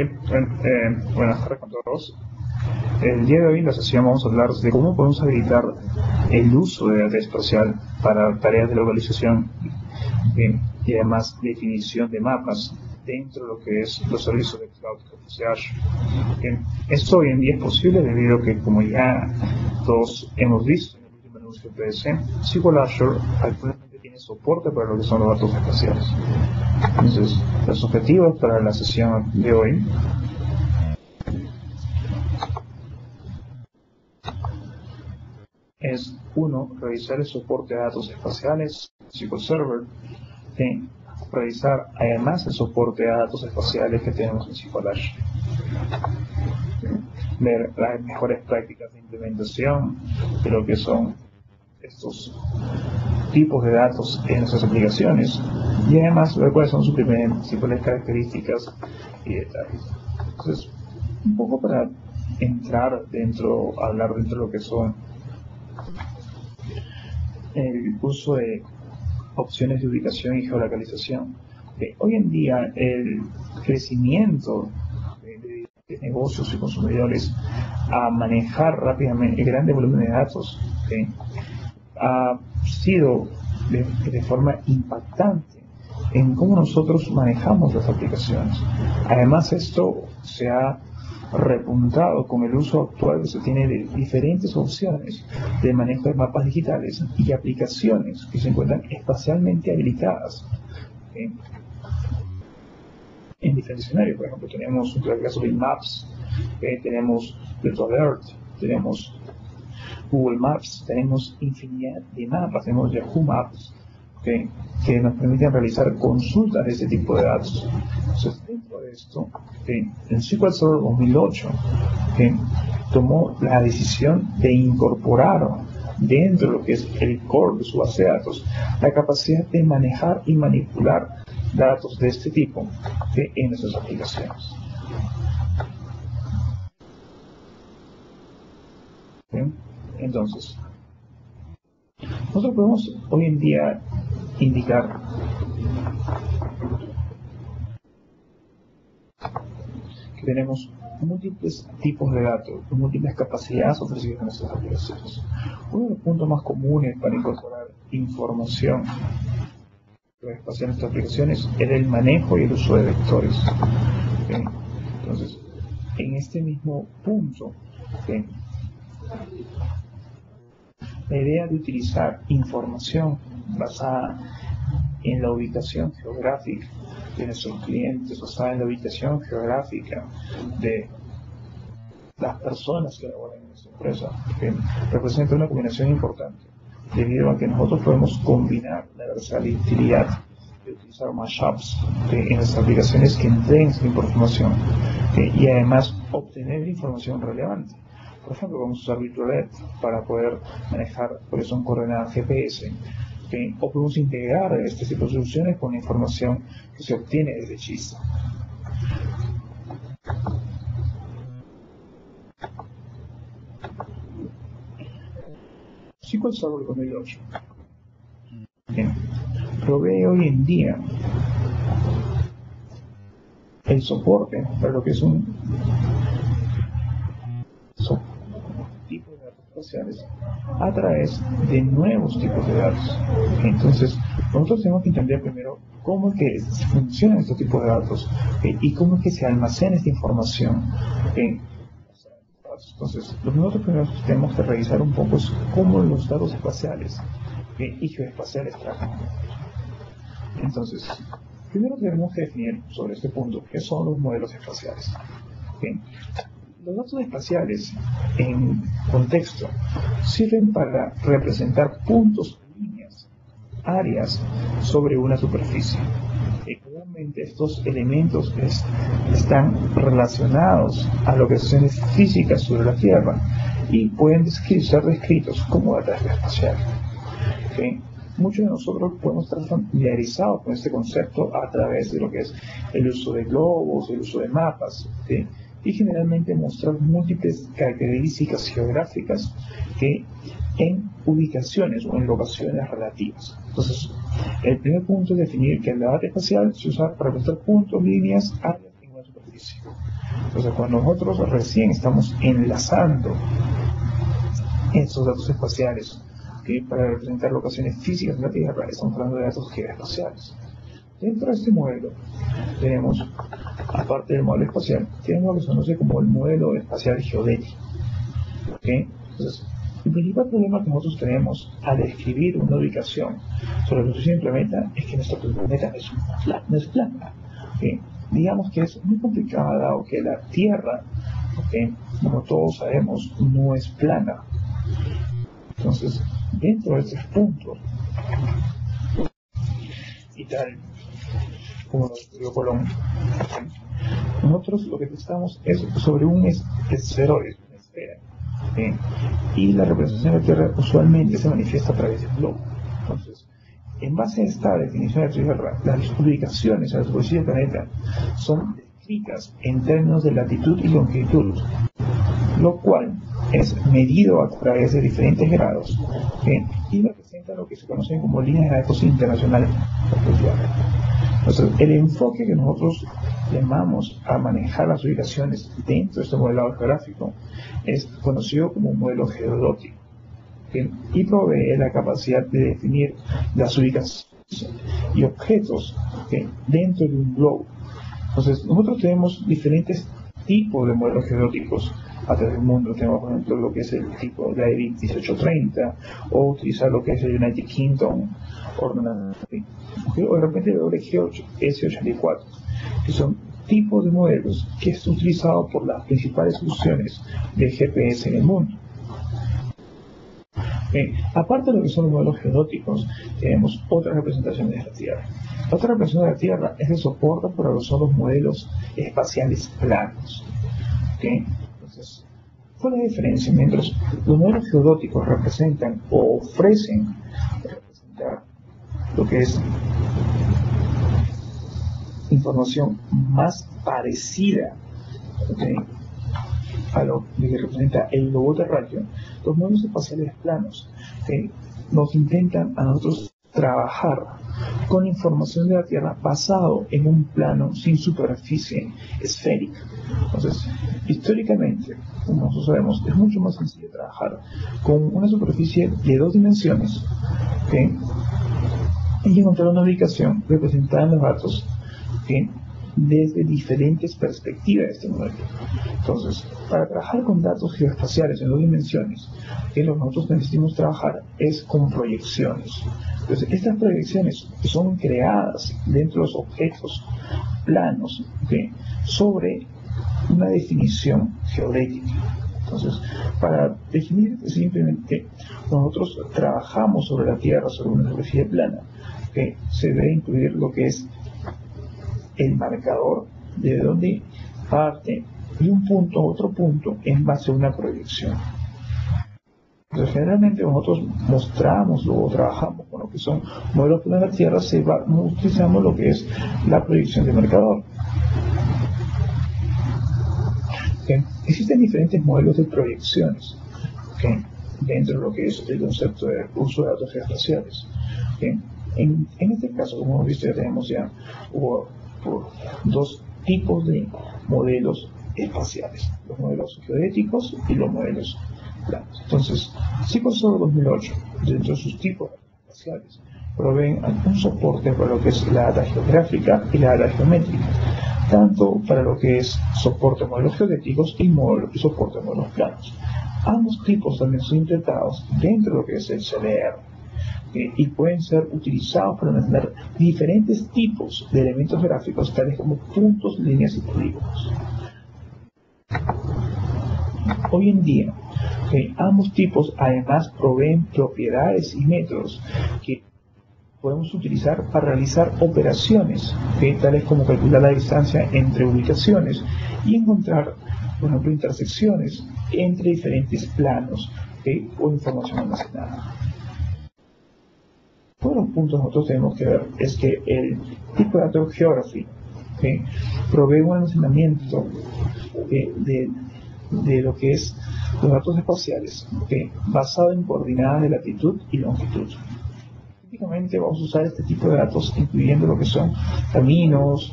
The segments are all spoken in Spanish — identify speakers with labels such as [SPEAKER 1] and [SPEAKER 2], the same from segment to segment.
[SPEAKER 1] Buenas tardes con todos. El día de hoy en la sesión vamos a hablar de cómo podemos habilitar el uso de data espacial para tareas de localización y además definición de mapas dentro de lo que es los servicios de cloud que ofrece Azure. Esto hoy en día es posible debido a que, como ya todos hemos visto en el último anuncio de PDC, SQL Azure actualmente tiene soporte para lo que son los datos espaciales. Entonces, los objetivos para la sesión de hoy es, uno, revisar el soporte de datos espaciales, SQL Server, revisar además el soporte de datos espaciales que tenemos en SQL Azure, ver las mejores prácticas de implementación de lo que son estos tipos de datos en nuestras aplicaciones y además ver cuáles son sus principales características y detalles. Entonces, un poco para hablar dentro de lo que son el uso de opciones de ubicación y geolocalización. Hoy en día el crecimiento de negocios y consumidores a manejar rápidamente grandes volúmenes de datos ha sido de forma impactante en cómo nosotros manejamos las aplicaciones. Además, esto se ha repuntado con el uso actual que se tiene de diferentes opciones de manejo de mapas digitales y aplicaciones que se encuentran espacialmente habilitadas en diferentes escenarios. Por ejemplo, tenemos el caso de Maps, tenemos Virtual Earth, tenemos Google Maps, tenemos infinidad de mapas, tenemos Yahoo Maps, que nos permiten realizar consultas de este tipo de datos. Entonces, dentro de esto, el SQL Server 2008 tomó la decisión de incorporar dentro de lo que es el core de su base de datos la capacidad de manejar y manipular datos de este tipo en nuestras aplicaciones. Entonces, nosotros podemos hoy en día indicar que tenemos múltiples tipos de datos, múltiples capacidades ofrecidas en nuestras aplicaciones. Uno de los puntos más comunes para incorporar información espacial en nuestras aplicaciones es el manejo y el uso de vectores. Entonces, en este mismo punto, la idea de utilizar información basada en la ubicación geográfica de nuestros clientes, basada en la ubicación geográfica de las personas que laboran en nuestra empresa, representa una combinación importante, debido a que nosotros podemos combinar la versatilidad de utilizar mashups en las aplicaciones que entreguen esta información y además obtener información relevante. Por ejemplo, vamos a usar Virtual Earth para poder manejar lo que son coordenadas GPS, o podemos integrar este tipo de soluciones con la información que se obtiene desde GIS. SQL Server 2008 provee hoy en día el soporte para lo que es un tipo de datos espaciales a través de nuevos tipos de datos. Entonces, nosotros tenemos que entender primero cómo es que funcionan estos tipos de datos y cómo es que se almacena esta información. Entonces, lo que nosotros primero tenemos que revisar un poco es cómo los datos espaciales y geoespaciales trabajan. Entonces, primero tenemos que definir sobre este punto qué son los modelos espaciales. Los datos espaciales en contexto sirven para representar puntos, líneas, áreas sobre una superficie. Comúnmente estos elementos están relacionados a lo que son físicas sobre la Tierra y pueden ser descritos como data espacial. Muchos de nosotros podemos estar familiarizados con este concepto a través de lo que es el uso de globos, el uso de mapas, y generalmente mostrar múltiples características geográficas en ubicaciones o en locaciones relativas. Entonces, el primer punto es definir que la data espacial se usa para representar puntos, líneas, áreas en una superficie. superficie. Entonces, cuando nosotros recién estamos enlazando estos datos espaciales, que para representar locaciones físicas de la Tierra, estamos hablando de datos geoespaciales. Dentro de este modelo tenemos, aparte del modelo espacial, tenemos lo que se conoce como el modelo espacial geodético. Entonces, el principal problema que nosotros tenemos al describir una ubicación sobre la posición del planeta es que nuestro planeta no es plana. Digamos que es muy complicada, o que la Tierra, como todos sabemos, no es plana. Entonces, dentro de estos puntos, y tal como lo escribió Colón, nosotros lo que estamos es sobre un esferoide, una esfera, y la representación de la Tierra usualmente se manifiesta a través del globo. Entonces, en base a esta definición de la Tierra, las ubicaciones a la superficie del planeta son descritas en términos de latitud y longitud, lo cual es medido a través de diferentes grados, y representa lo que se conocen como líneas de datos internacionales. Entonces, el enfoque que nosotros llamamos a manejar las ubicaciones dentro de este modelado geográfico es conocido como un modelo geodótico, y provee la capacidad de definir las ubicaciones y objetos dentro de un globo. Entonces, nosotros tenemos diferentes tipos de modelos geodóticos a través del mundo. Tenemos, por ejemplo, lo que es el tipo de IBIC 1830, o utilizar lo que es el United Kingdom Ordnance, o de repente el WG8 S84, que son tipos de modelos que es utilizado por las principales soluciones de GPS en el mundo. Aparte de lo que son los modelos geodóticos, tenemos otras representaciones de la Tierra. La otra representación de la Tierra es el soporte para lo que son los modelos espaciales planos. Entonces, ¿cuál es la diferencia? Mientras los modelos geodóticos representan o ofrecen representar lo que es información más parecida a lo que representa el globo terráqueo, los modelos espaciales planos nos intentan a nosotros trabajar con información de la Tierra basado en un plano sin superficie esférica. Entonces, históricamente, como nosotros sabemos, es mucho más sencillo trabajar con una superficie de 2 dimensiones, y encontrar una ubicación representada en los datos desde diferentes perspectivas de este modelo. Entonces, para trabajar con datos geoespaciales en 2 dimensiones, lo que nosotros necesitamos trabajar es con proyecciones. Entonces, estas proyecciones son creadas dentro de los objetos planos sobre una definición geodética. Entonces, para definir simplemente, nosotros trabajamos sobre la Tierra, sobre una superficie plana, se debe incluir lo que es el marcador de donde parte de un punto a otro punto en base a una proyección. Entonces, generalmente nosotros mostramos o trabajamos con lo que son modelos planos de la Tierra, utilizamos lo que es la proyección de marcador. Existen diferentes modelos de proyecciones dentro de lo que es el concepto de uso de datos geoespaciales. En este caso, como hemos visto, ya tenemos por 2 tipos de modelos espaciales: los modelos geodéticos y los modelos planos. Entonces, CICOSOR 2008, dentro de sus tipos espaciales, proveen un soporte para lo que es la data geográfica y la data geométrica, tanto para lo que es soporte a modelos geodéticos y soporte a modelos planos. Ambos tipos también son implementados dentro de lo que es el CDR, y pueden ser utilizados para mantener diferentes tipos de elementos gráficos, tales como puntos, líneas y polígonos. Hoy en día, ambos tipos además proveen propiedades y métodos que podemos utilizar para realizar operaciones, tales como calcular la distancia entre ubicaciones y encontrar, por ejemplo, intersecciones entre diferentes planos o información almacenada. Todos los puntos que nosotros tenemos que ver es que el tipo de Data Geography provee un almacenamiento de lo que es los datos espaciales basado en coordenadas de latitud y longitud. Típicamente vamos a usar este tipo de datos incluyendo lo que son caminos,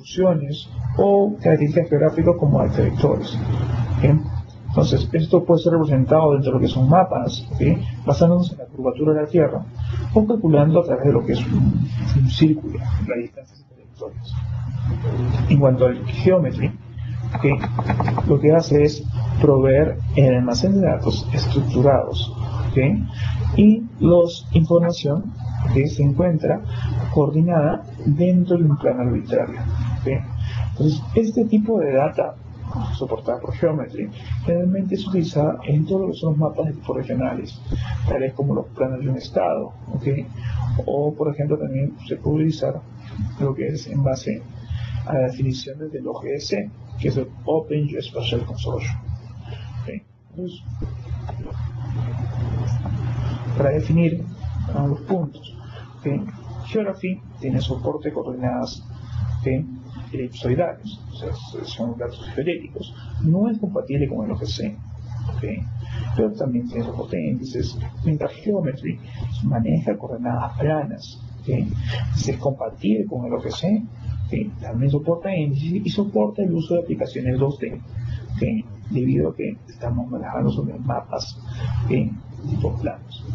[SPEAKER 1] distribuciones o características geográficas como arquitectores. ¿Bien? Entonces, esto puede ser representado dentro de lo que son mapas, ¿sí? Basándonos en la curvatura de la Tierra o calculando a través de lo que es un círculo, las distancias intelectuales. En cuanto al geometry, ¿sí? Lo que hace es proveer el almacén de datos estructurados, ¿sí? Y los información que se encuentra coordinada dentro de un plano arbitrario, ¿sí? Entonces, este tipo de data soportada por Geometry generalmente es utilizada en todo lo que son los mapas de tipos regionales, tales como los planos de un estado, ¿okay? O por ejemplo también se puede utilizar lo que es en base a las definiciones del OGS, que es el Open Geospatial Consortium, ¿okay? Entonces, para definir los puntos, ¿okay? Geography tiene soporte de coordenadas, ¿okay? Elipsoidales, o sea, son datos esféricos, no es compatible con el OGC, ¿okay? Pero también tiene soporte de índices, mientras Geometry maneja coordenadas planas, ¿okay? Es compatible con el OGC, ¿okay? También soporta índices y soporta el uso de aplicaciones 2D, ¿okay? Debido a que estamos manejando sobre mapas en tipo planos.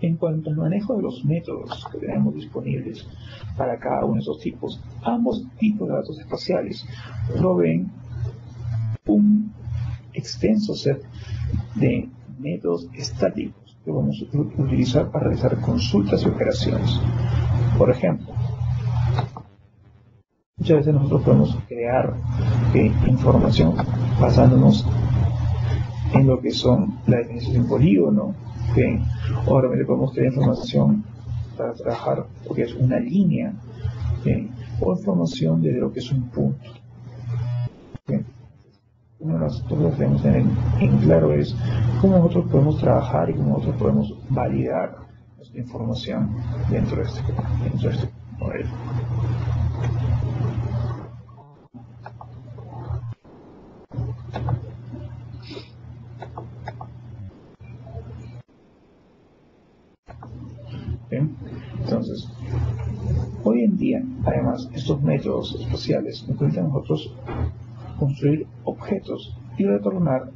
[SPEAKER 1] En cuanto al manejo de los métodos que tenemos disponibles para cada uno de esos tipos, ambos tipos de datos espaciales proveen un extenso set de métodos estáticos que vamos a utilizar para realizar consultas y operaciones. Por ejemplo, muchas veces nosotros podemos crear información basándonos en lo que son la definición de un polígono, ¿okay? O realmente podemos crear información para trabajar lo que es una línea, ¿okay? O información de lo que es un punto, ¿okay? Una de las cosas que debemos tener en claro es cómo nosotros podemos trabajar y cómo nosotros podemos validar nuestra información dentro de este modelo. ¿Bien? Entonces, hoy en día, además, estos métodos espaciales nos permiten a nosotros construir objetos y retornar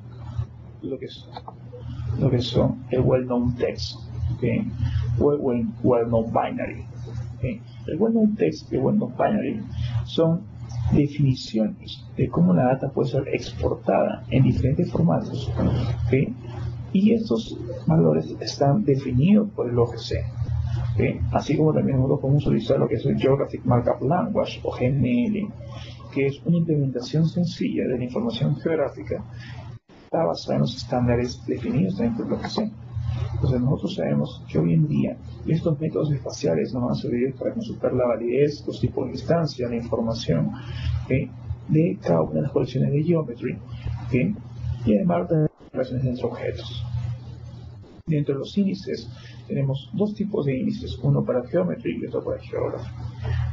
[SPEAKER 1] lo que son el well-known text, ¿okay? O el well-known binary, ¿okay? El well-known text y el well-known binary son definiciones de cómo la data puede ser exportada en diferentes formatos, ¿okay? Y estos valores están definidos por el OGC. ¿Okay? Así como también nosotros podemos utilizar lo que es el Geographic Markup Language o GML, que es una implementación sencilla de la información geográfica, está basada en los estándares definidos también por el OGC. Entonces nosotros sabemos que hoy en día estos métodos espaciales nos van a servir para consultar la validez, los tipos de instancia, la información, ¿okay? De cada una de las colecciones de Geometry, ¿okay? Y además de relaciones entre objetos. Dentro de los índices tenemos dos tipos de índices, uno para Geometry y otro para Geography.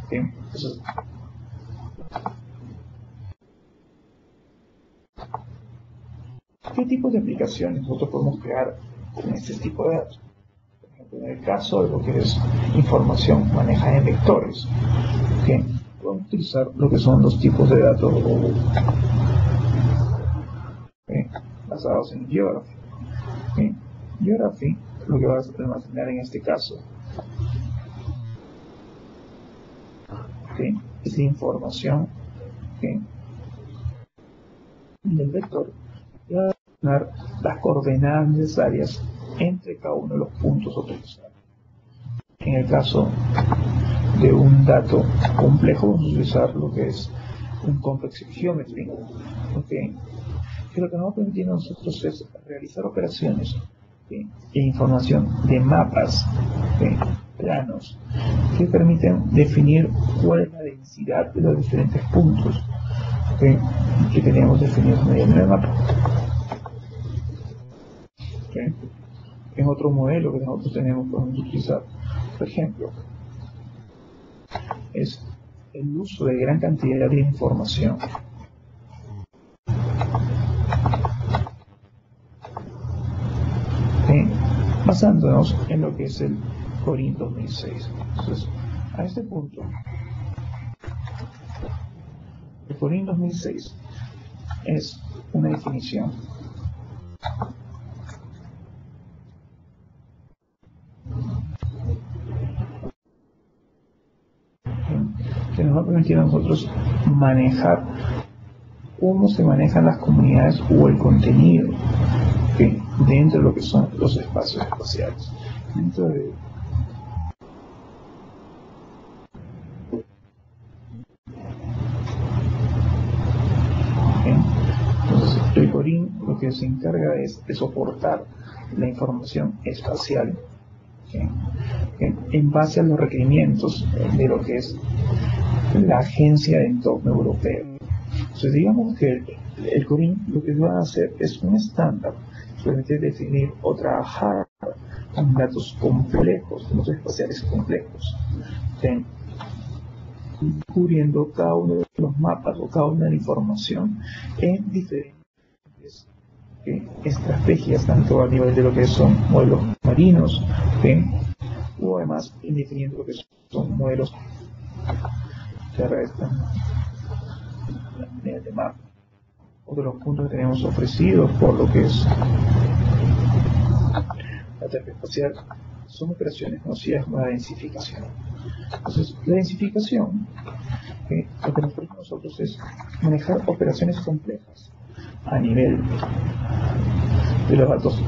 [SPEAKER 1] ¿Okay? Entonces, ¿qué tipos de aplicaciones nosotros podemos crear con este tipo de datos? Por ejemplo, en el caso de lo que es información manejada en vectores, ¿okay? Podemos utilizar lo que son dos tipos de datos, ¿okay? Basados en Geography. ¿Okay? Geography lo que va a almacenar en este caso, ¿okay? Es la información, ¿okay? del vector y va a almacenar las coordenadas necesarias entre cada uno de los puntos utilizados. En el caso de un dato complejo vamos a utilizar lo que es un complex geometry, ¿okay? Que lo que nos va a permitir a nosotros es realizar operaciones, ¿okay? E información de mapas, ¿okay? Planos que permiten definir cuál es la densidad de los diferentes puntos, ¿okay? Que tenemos definidos mediante el mapa. ¿Okay? En otro modelo que nosotros tenemos podemos utilizar, por ejemplo, es el uso de gran cantidad de información. Basándonos en lo que es el CORIN 2006. Entonces, a este punto, El Corin 2006 es una definición que nos va a permitir a nosotros manejar cómo se manejan las comunidades o el contenido dentro de lo que son los espacios espaciales. Dentro de entonces, el Corin lo que se encarga es de soportar la información espacial en base a los requerimientos de lo que es la Agencia de Entorno Europeo. Entonces, digamos que el Corin lo que va a hacer es un estándar que permite definir o trabajar con datos complejos, datos espaciales complejos, cubriendo cada uno de los mapas o cada una de la información en diferentes estrategias, tanto a nivel de lo que son modelos marinos, o además definiendo lo que son modelos terrestres de mar. Otro de los puntos que tenemos ofrecidos por lo que es la terapia espacial son operaciones conocidas como la densificación. Entonces, la densificación, lo que nos permite a nosotros es manejar operaciones complejas a nivel de los datos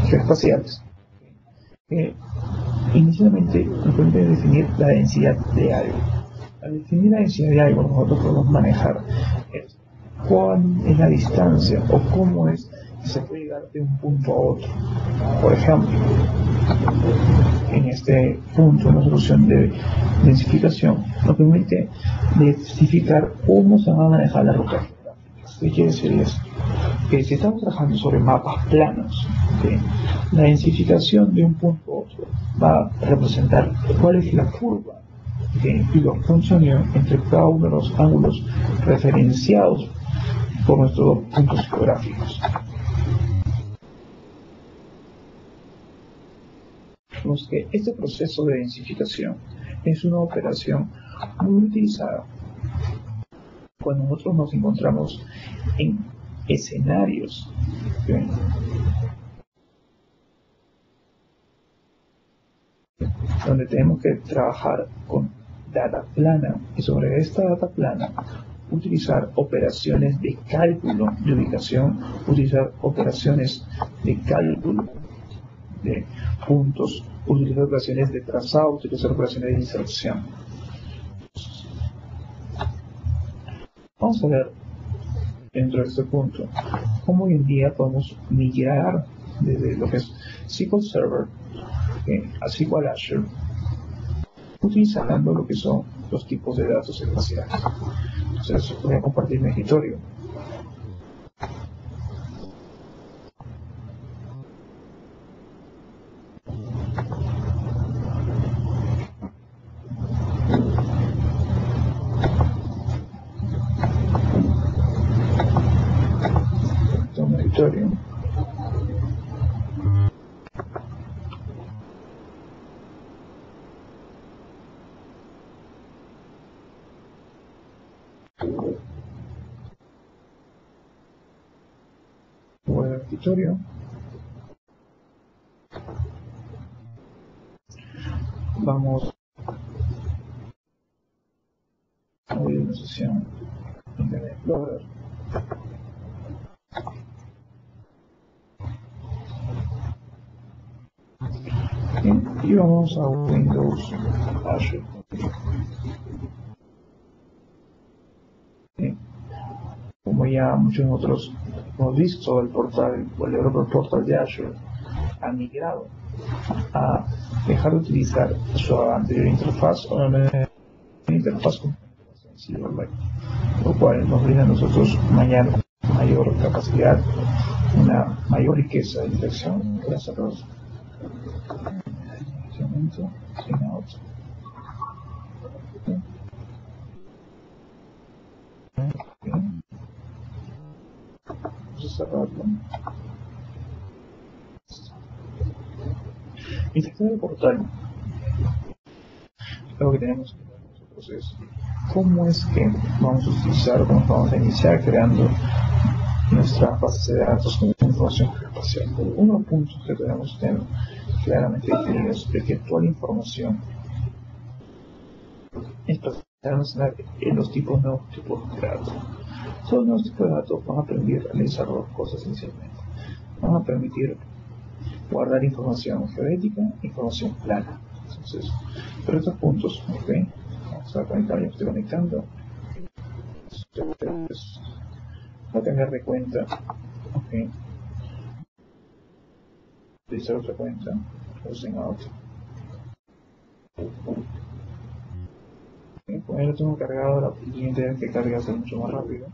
[SPEAKER 1] geoespaciales. Inicialmente nos permite definir la densidad de algo. Al definir la densidad de algo, nosotros podemos manejar cuál es la distancia o cómo es que se puede llegar de un punto a otro. Por ejemplo, en este punto, una solución de densificación nos permite identificar cómo se va a manejar la ruta geográfica. ¿Qué quiere decir eso? Que si estamos trabajando sobre mapas planos, la densificación de un punto a otro va a representar cuál es la curva y los puntos de unión entre cada uno de los ángulos referenciados por nuestros puntos geográficos. Vemos que este proceso de densificación es una operación muy utilizada cuando nosotros nos encontramos en escenarios donde tenemos que trabajar con data plana y sobre esta data plana utilizar operaciones de cálculo de ubicación, utilizar operaciones de cálculo de puntos, utilizar operaciones de trazado, utilizar operaciones de inserción. Vamos a ver dentro de este punto cómo hoy en día podemos migrar desde lo que es SQL Server a SQL Azure utilizando lo que son los tipos de datos espaciales. Entonces voy a compartir mi escritorio. Tomo mi escritorio. Voy al escritorio. Vamos a abrir una sesión Internet Explorer. Y vamos a Windows Azure. Como ya muchos de nosotros hemos visto, el portal o el Europol Portal de Azure ha migrado a dejar de utilizar su anterior interfaz o una interfaz sencilla, lo cual nos brinda a nosotros mayor capacidad, una mayor riqueza de interacción. Gracias a los y sector del portal, lo que tenemos nosotros es cómo es que vamos a utilizar, cómo vamos a iniciar creando nuestra base de datos con información geoespacial. Uno de los puntos que tenemos que tener claramente definidos es que toda la información es para almacenar en los nuevos tipos de datos. Esos nuevos tipos de datos van a permitir realizar dos cosas esencialmente. Van a permitir guardar información geodética e información plana. Entonces, por estos puntos, ¿ok? Vamos a conectar, ya estoy conectando. Entonces, voy a tener de cuenta, ¿ok? Utilizar otra cuenta, using out. Con él lo tengo cargado, la siguiente vez que cargue va a ser mucho más rápido.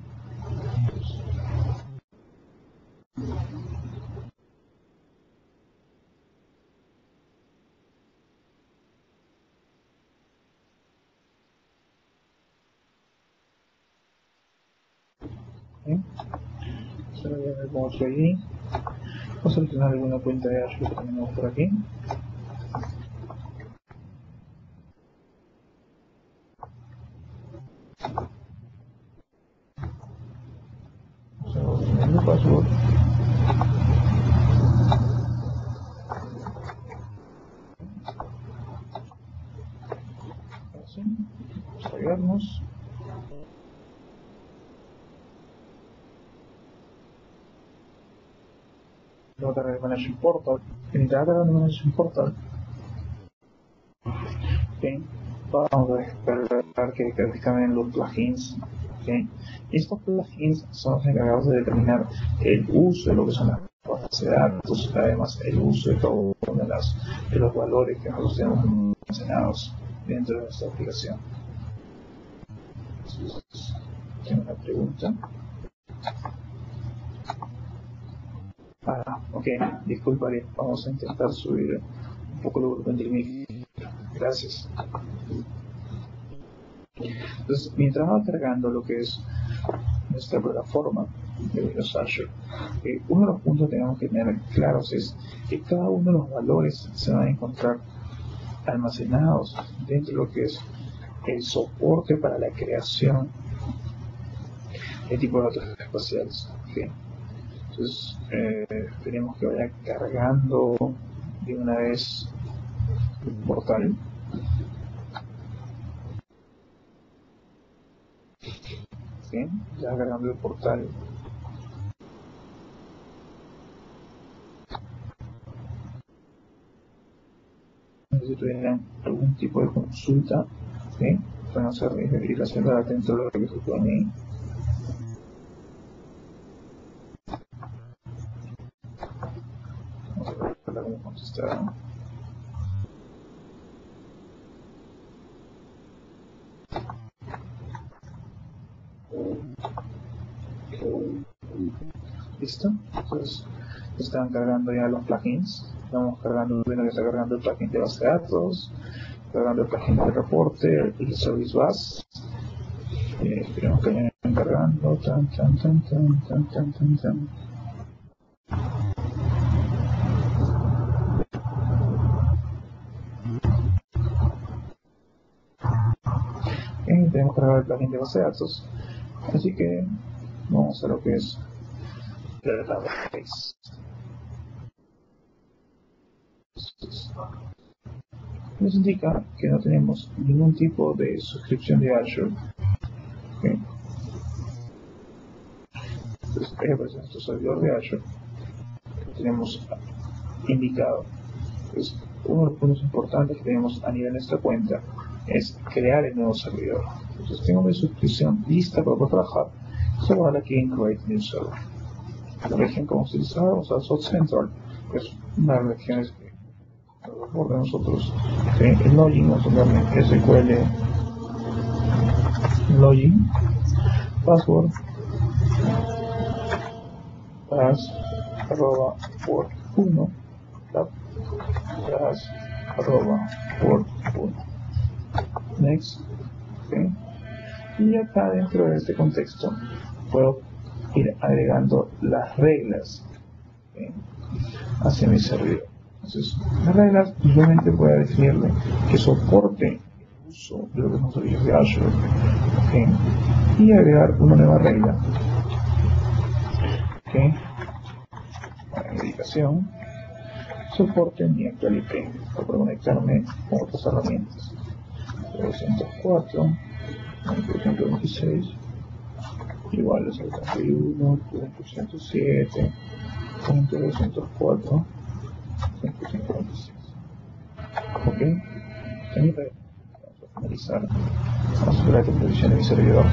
[SPEAKER 1] Solo ya me pongo aquí. Vamos a seleccionar alguna cuenta de Azure que tenemos por aquí. Vamos a poner el password. Así. Vamos a agregarnos. Luego cargar el Management Portal. En cargar el Management Portal, ¿okay? Vamos a descargar que descarguen los plugins. ¿Okay? Estos plugins son los encargados de determinar el uso de lo que son las bases de datos, además el uso de cada uno de los valores que nosotros tenemos almacenados dentro de nuestra aplicación. Entonces, tengo una pregunta. Ok, disculparé, vamos a intentar subir un poco el volumen del micro. Gracias. Entonces, mientras va cargando lo que es nuestra plataforma de los Azure, uno de los puntos que tenemos que tener claros es que cada uno de los valores se van a encontrar almacenados dentro de lo que es el soporte para la creación de tipos de datos espaciales. ¿Okay? Entonces, tenemos que vaya cargando de una vez el portal. ¿Sí? Ya cargando el portal. Si tuvieran algún tipo de consulta, ¿sí? Pueden hacer verificación de datos dentro de lo que se pone ahí. Vamos a ver cómo contestar. Listo, entonces están cargando ya los plugins. Estamos cargando, bueno, que está cargando el plugin de base de datos, cargando el plugin de reporte, el service bus. Esperemos que vayan cargando. Tan. Tenemos cargado el plugin de base de datos, así que vamos a lo que es el database. Nos indica que no tenemos ningún tipo de suscripción de Azure. ¿Okay? Entonces, aparece nuestro servidor de Azure que tenemos indicado. Entonces, uno de los puntos importantes que tenemos a nivel de nuestra cuenta es crear el nuevo servidor. Entonces, tengo mi suscripción lista para poder trabajar. Solo darle aquí en Create New Server. La región que vamos a utilizar, vamos a South Central, que es una de las regiones que por de nosotros. El login, vamos a darle SQL login, password, port 1, port 1. Next. Okay. Y acá dentro de este contexto puedo ir agregando las reglas, ¿okay?, mi servidor. Entonces, las reglas usualmente voy a definirle que soporte uso de lo que son servicios de Azure, ¿okay? Y agregar una nueva regla, ¿okay? Para dedicación, soporte mi actual IP para conectarme con otras herramientas. 204, 126, iguales al 31, 107, 204, 156. Ok, vamos a finalizar. Vamos a esperar que posicione mi servidor.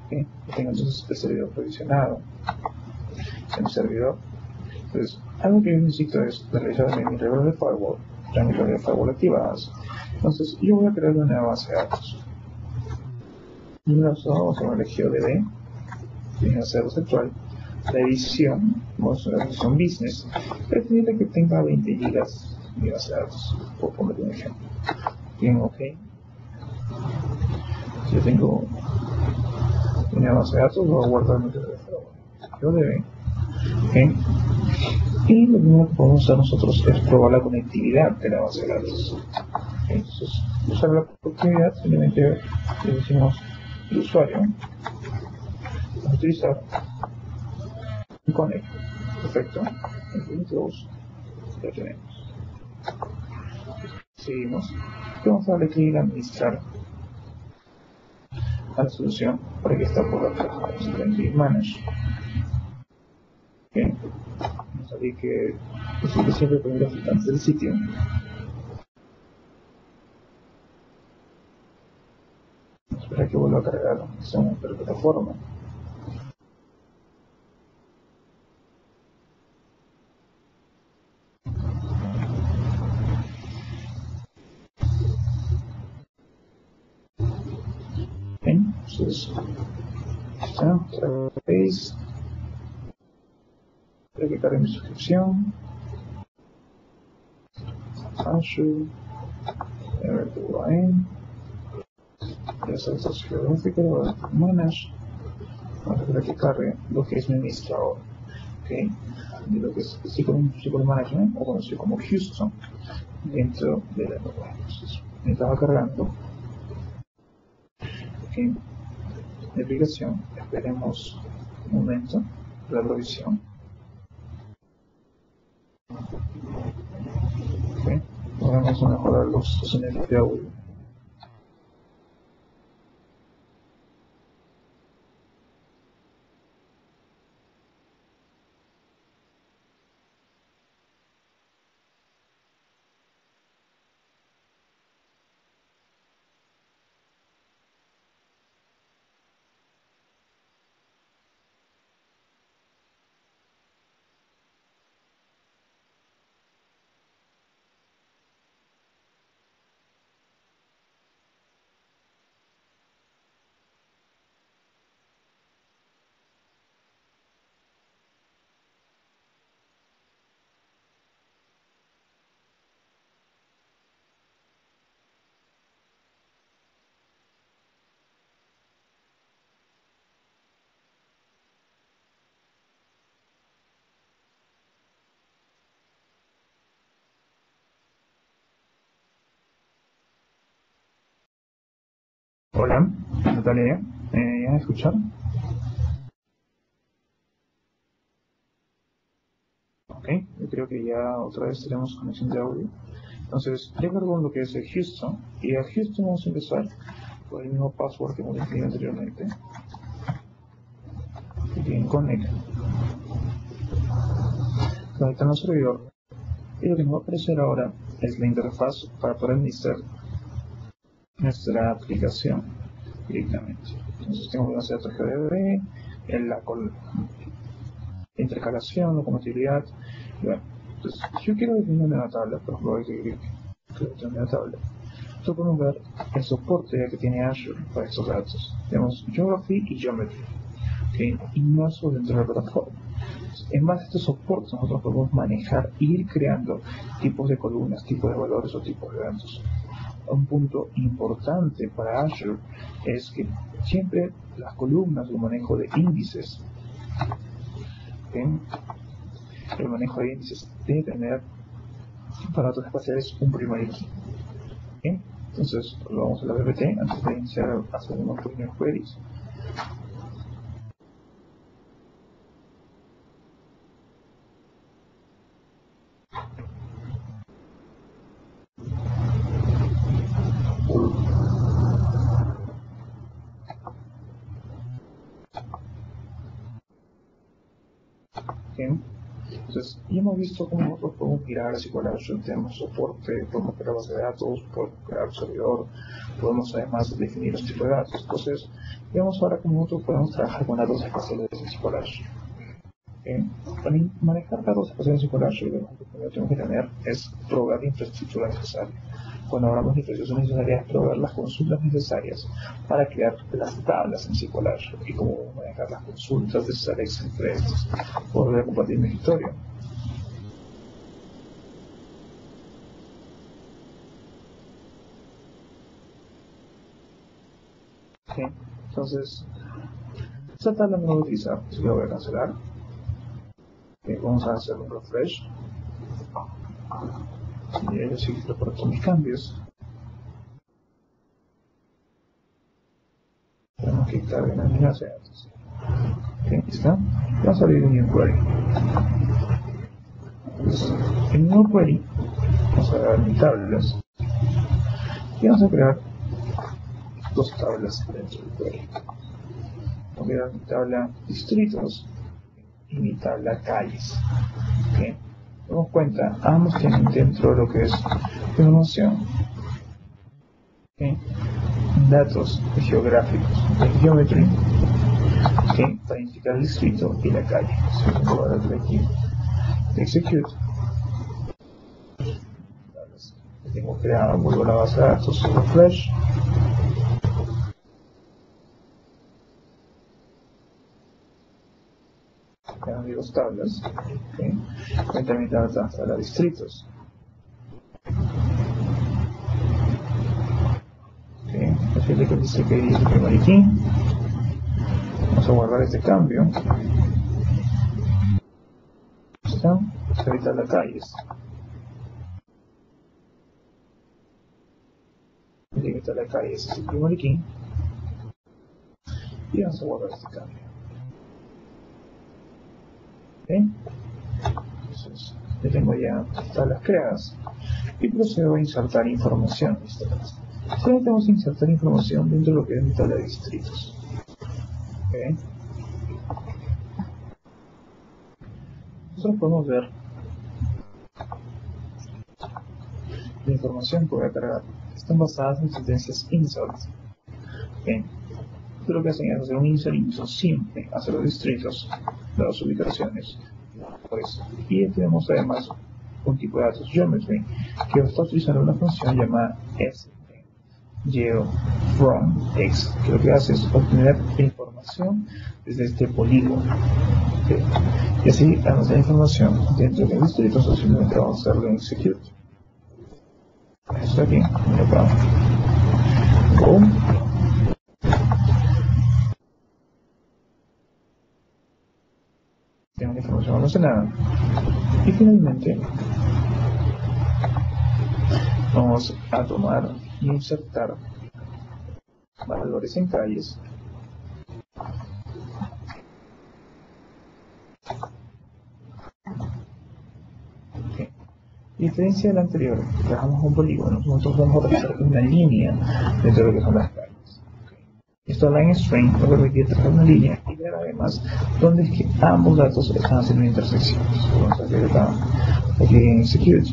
[SPEAKER 1] Okay. Tengo entonces este servidor provisionado en mi servidor. Entonces, algo que yo necesito es realizar mis reglas de firewall, ya mis reglas de firewall activadas. Entonces, yo voy a crear una nueva base de datos. Y vamos a poner GeoDB, en la base de datos actual. La edición, vamos a ver la edición business, pretende que tenga 20 gigas de base de datos, por poner un ejemplo. Bien, ok. Si yo tengo una base de datos, voy a guardar mi GeoDB. Okay. Y lo primero que podemos hacer nosotros es probar la conectividad de la base de datos. Entonces, usar la conectividad, simplemente le decimos el usuario, vamos a utilizar un connect. Perfecto. Entonces, ya tenemos. Seguimos. Y vamos a darle clic en administrar a la solución para que está por acá. Vamos a darle clic manage. Bien. Vamos a ver que es siempre poner los habitantes del sitio. Espera que vuelva a cargar la conexión de la plataforma. Bien, entonces, está otra vez. Espera que cargue mi suscripción. Azure. A ver qué va en. Ya está el socio geográfico, manage. Vamos a esperar que cargue lo que es mi administrador. Okay. De lo que es SQL Management, o conocido como Houston, dentro de la nube. Entonces, me estaba cargando. Okay. La aplicación, esperemos un momento de la provisión. Okay. Ahora vamos a mejorar los sonidos de audio. Hola, Natalia, ¿ya me escucharon? Ok, yo creo que ya otra vez tenemos conexión de audio. Entonces, ya cargo lo que es el Houston, y a Houston vamos a empezar con el mismo password que hemos definido anteriormente. Clic en Connect. Conectando al servidor. Y lo que nos va a aparecer ahora es la interfaz para poder iniciar nuestra aplicación directamente. Entonces tengo una base de datos GDB, la intercalación, la compatibilidad. Y bueno, entonces, si yo quiero definir una tabla, por ejemplo, hay que definir una tabla. Esto podemos ver el soporte que tiene Azure para estos datos. Tenemos Geography y Geometry, ¿okay? Y no eso dentro de la plataforma. En base a este soporte nosotros podemos manejar e ir creando tipos de columnas, tipos de valores o tipos de datos. Un punto importante para Azure es que siempre las columnas, el manejo de índices, ¿Bien? El manejo de índices debe tener para datos espaciales un primary key. ¿Bien? Entonces lo vamos a la PPT antes de iniciar a hacer unos primeros queries. Bien. Entonces, ya hemos visto cómo nosotros podemos mirar a SQL, tenemos soporte, podemos crear base de datos, podemos crear un servidor, podemos además definir los tipos de datos. Entonces, veamos ahora cómo nosotros podemos trabajar con datos espaciales de SQL. Para manejar datos espaciales de SQL, lo que tenemos que tener es proveer la infraestructura necesaria. Cuando hablamos de infraestructura necesaria, es proveer las consultas necesarias para crear las tablas en SQL y cómo manejar las consultas necesarias entre estas. Poder compartir mi escritorio. Okay. Entonces, esta tabla no la voy a utilizar, así que la voy a cancelar. Vamos a hacer un refresh. Y ahí sí que por aquí mis cambios. Tenemos que quitar bien las líneas de datos. Ahí está. Vamos a abrir un new query. Entonces, en new query vamos a dar mis tablas y vamos a crear dos tablas dentro del query. Vamos a crear mi tabla distritos y mi tabla calles. ¿Okay? Damos cuenta, ambos tienen dentro de lo que es información, ¿okay? Datos geográficos de geometry, ¿okay? Para indicar el distrito y la calle. Voy a darle aquí execute. Tengo creado, vuelvo a la base de datos, refresh. Tengo mis dos tablas, ¿okay? Voy a terminar hasta los distritos. ¿Okay? Fíjate que dice que dice primary key. Vamos a guardar este cambio. ¿Está? Vamos a evitar las calles. Evitar las calles es el primary key. Y vamos a guardar este cambio. ¿Okay? Entonces, ya tengo ya tablas creadas y procedo a insertar información en esta tabla. Solo tenemos que insertar información dentro de lo que es mi tabla de distritos. ¿Okay? Nosotros podemos ver la información que voy a cargar. Están basadas en sentencias insert. ¿Okay? Entonces lo que hacen es hacer un insert simple hacia los distritos de las ubicaciones. Pues, y tenemos además un tipo de datos geometry que está utilizando una función llamada geofromX, que lo que hace es obtener información desde este polígono. ¿Okay? Y así almacenar información dentro de los distritos, o simplemente vamos a hacerlo en execute. Esto aquí, boom. Tengo la información almacenada. Y finalmente vamos a tomar y insertar valores en calles. Okay. A diferencia del anterior, trabajamos con polígonos, nosotros vamos a trazar una línea dentro de lo que son las calles. Esta line string nos permite trazar una línea y ver además dónde es que ambos datos están haciendo intersecciones. Vamos a ver acá, aquí en execute.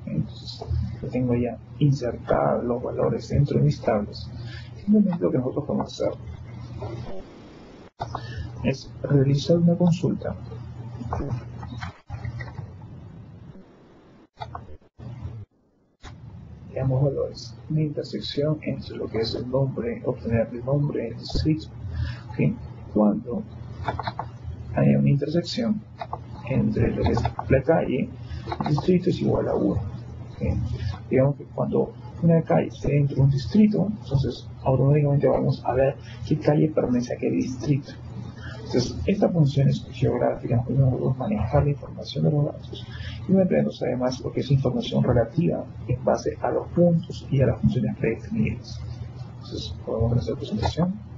[SPEAKER 1] Entonces, yo tengo ya insertados los valores dentro de mis tablas. Simplemente lo que nosotros vamos a hacer es realizar una consulta de ambos valores, una intersección entre lo que es el nombre, obtener el nombre del distrito. ¿Okay? Cuando haya una intersección entre lo que es la calle, el distrito es igual a 1. ¿Okay? Digamos que cuando una calle esté dentro de un distrito, entonces automáticamente vamos a ver qué calle pertenece a qué distrito. Entonces, estas funciones geográficas nos permiten manejar la información de los datos y meternos además lo que es información relativa en base a los puntos y a las funciones predefinidas. Entonces, podemos hacer presentación.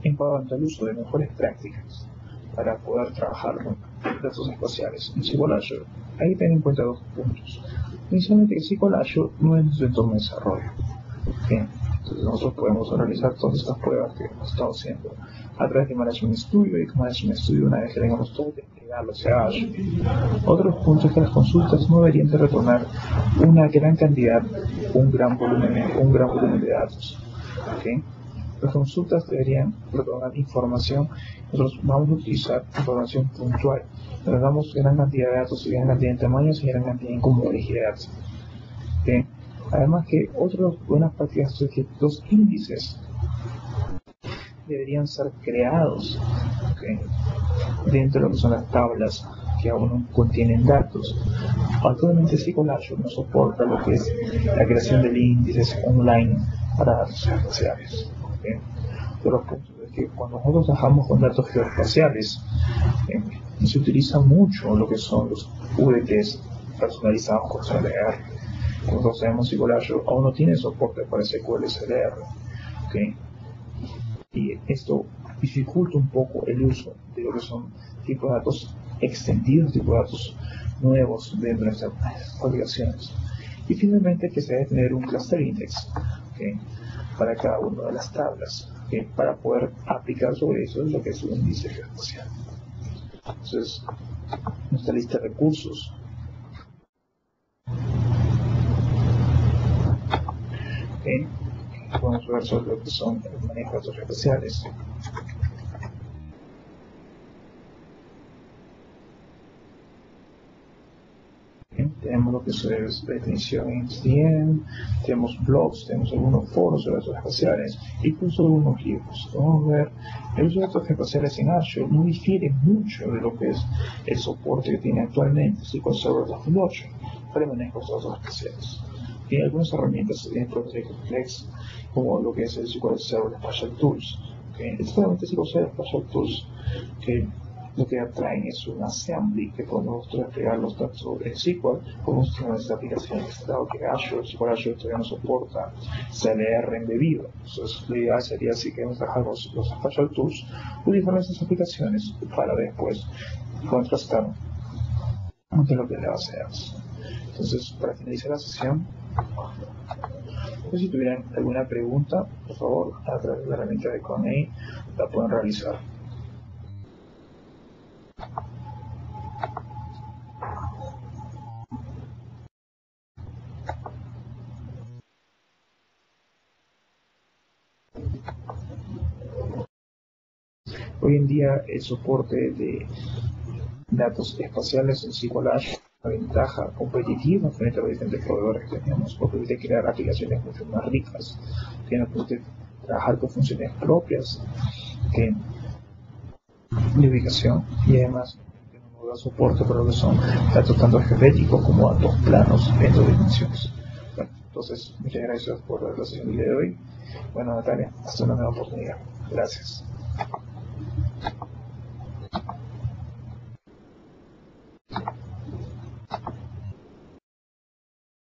[SPEAKER 1] En cuanto al uso de mejores prácticas para poder trabajar con datos espaciales en SQL Azure, hay que tener en cuenta dos puntos. Inicialmente, SQL Azure no es nuestro entorno de desarrollo. Bien, entonces nosotros podemos realizar todas estas pruebas que hemos estado haciendo a través de Management Studio, y con Management Studio, una vez que tengamos todo, desplegarlo hacia Azure. Otro punto es que las consultas no deberían de retornar una gran cantidad, un gran volumen de datos. ¿Okay? Las consultas deberían retornar información. Nosotros vamos a utilizar información puntual. Nos damos gran cantidad de datos, y gran cantidad de tamaños y gran cantidad de complejidad. ¿Okay? Además que otras buenas prácticas es que los índices deberían ser creados, ¿okay?, dentro de lo que son las tablas que aún no contienen datos. Actualmente SQL Azure no soporta lo que es la creación de índices online para datos geoespaciales. ¿Okay? Otro punto es que cuando nosotros trabajamos con datos geoespaciales, se utiliza mucho lo que son los UDTs personalizados con CLR. Como todos sabemos, SQL Azure aún no tiene soporte para SQL CLR. ¿Okay? Y esto dificulta un poco el uso de lo que son tipos de datos extendidos, tipos de datos nuevos dentro de nuestras aplicaciones. Y finalmente, que se debe tener un cluster index, ¿okay?, para cada una de las tablas, ¿okay?, para poder aplicar sobre eso lo que es un índice geoespacial. Entonces, nuestra lista de recursos, ¿okay?, podemos ver sobre lo que son el manejo de datos geoespaciales. Tenemos lo que es la definición en HTML, tenemos blogs, tenemos algunos foros sobre datos espaciales, incluso algunos libros. Vamos a ver, el uso de datos espaciales en Azure no difiere mucho de lo que es el soporte que tiene actualmente SQL Server 2008 para el manejo de datos espaciales. Tiene algunas herramientas dentro de Complex, como lo que es el SQL Server Spatial Tools. Solamente SQL Server Spatial Tools, que lo que atraen es un assembly que podemos desplegarlos tanto en SQL como en nuestras aplicaciones, dado que SQL Azure todavía no soporta CLR embebido. Entonces, la idea sería así que trabajamos los Spatial Tools, utilizar nuestras aplicaciones para después contrastar ante lo que le va a hacer. Entonces, para finalizar la sesión, pues si tuvieran alguna pregunta, por favor, a través de la herramienta de Q&A la pueden realizar. Hoy en día el soporte de datos espaciales en SQL Azure es una ventaja competitiva frente a los diferentes proveedores que tenemos, porque permite crear aplicaciones mucho más ricas, que nos permite trabajar con funciones propias de ubicación, y además nos da soporte para lo que son datos tanto geométricos como datos planos en dos dimensiones. Bueno, entonces, muchas gracias por la sesión del día de hoy. Bueno, Natalia, hasta una nueva oportunidad. Gracias.